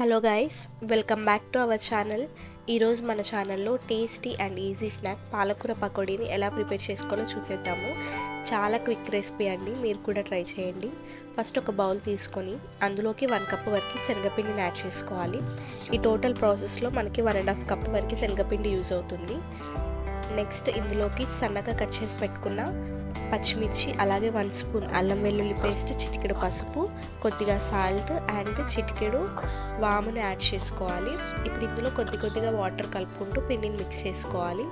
Hello guys, welcome back to our channel. ఈరోజు మన ఛానల్లో టేస్టీ అండ్ ఈజీ స్నాక్ పాలకూర పకోడీని ఎలా ప్రిపేర్ చేసుకోవాలో చూసేద్దాము. చాలా క్విక్ రెసిపీ అండి, మీరు కూడా ట్రై చేయండి. ఫస్ట్ ఒక బౌల్ తీసుకొని అందులోకి 1 కప్ వరకు శనగపిండిని యాడ్ చేసుకోవాలి. ఈ టోటల్ ప్రాసెస్లో మనకి 1.5 కప్ వరకు శనగపిండి యూజ్ అవుతుంది. నెక్స్ట్ ఇందులోకి సన్నగా కట్ చేసి పెట్టుకున్న పచ్చిమిర్చి, అలాగే 1 స్పూన్ అల్లం వెల్లుల్లి పేస్ట్, చిటికెడు పసుపు, కొద్దిగా సాల్ట్ అండ్ చిటికెడు వామును యాడ్ చేసుకోవాలి. ఇప్పుడు ఇందులో కొద్దిగా వాటర్ కలుపుకుంటూ పిండిని మిక్స్ చేసుకోవాలి.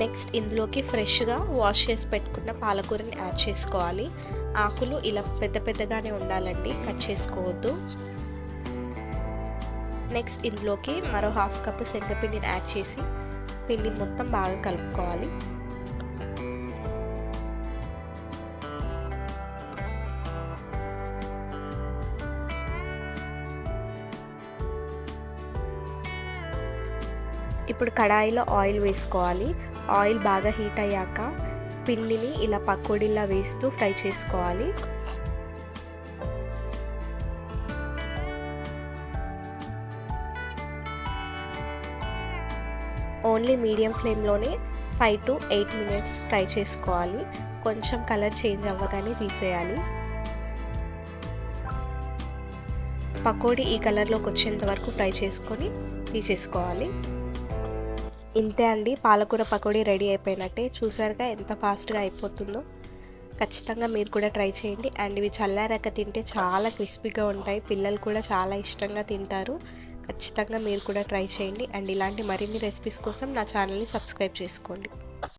నెక్స్ట్ ఇందులోకి ఫ్రెష్గా వాష్ చేసి పెట్టుకున్న పాలకూరని యాడ్ చేసుకోవాలి. ఆకులు ఇలా పెద్దగానే ఉండాలండి, కట్ చేసుకోవద్దు. నెక్స్ట్ ఇందులోకి మరో 1/2 కప్ శనగపిండిని యాడ్ చేసి పిండి మొత్తం బాగా కలుపుకోవాలి. ఇప్పుడు కడాయిలో ఆయిల్ వేసుకోవాలి. ఆయిల్ బాగా హీట్ అయ్యాక పిండిని ఇలా పకోడీలా వేస్తూ ఫ్రై చేసుకోవాలి. ఓన్లీ మీడియం ఫ్లేమ్లోనే 5 to 8 మినిట్స్ ఫ్రై చేసుకోవాలి. కొంచెం కలర్ చేంజ్ అవ్వగానే తీసేయాలి. పకోడీ ఈ కలర్లోకి వచ్చేంత వరకు ఫ్రై చేసుకొని తీసేసుకోవాలి. ఇంతే అండి, పాలకూర పకోడీ రెడీ అయిపోయినట్టే. చూసారుగా ఎంత ఫాస్ట్గా అయిపోతుందో. ఖచ్చితంగా మీరు కూడా ట్రై చేయండి. అండ్ ఇవి చల్లారాక తింటే చాలా క్రిస్పీగా ఉంటాయి, పిల్లలు కూడా చాలా ఇష్టంగా తింటారు. ఖచ్చితంగా మీరు కూడా ట్రై చేయండి. అండ్ ఇలాంటి మరిన్ని రెసిపీస్ కోసం నా ఛానల్ని సబ్స్క్రైబ్ చేసుకోండి.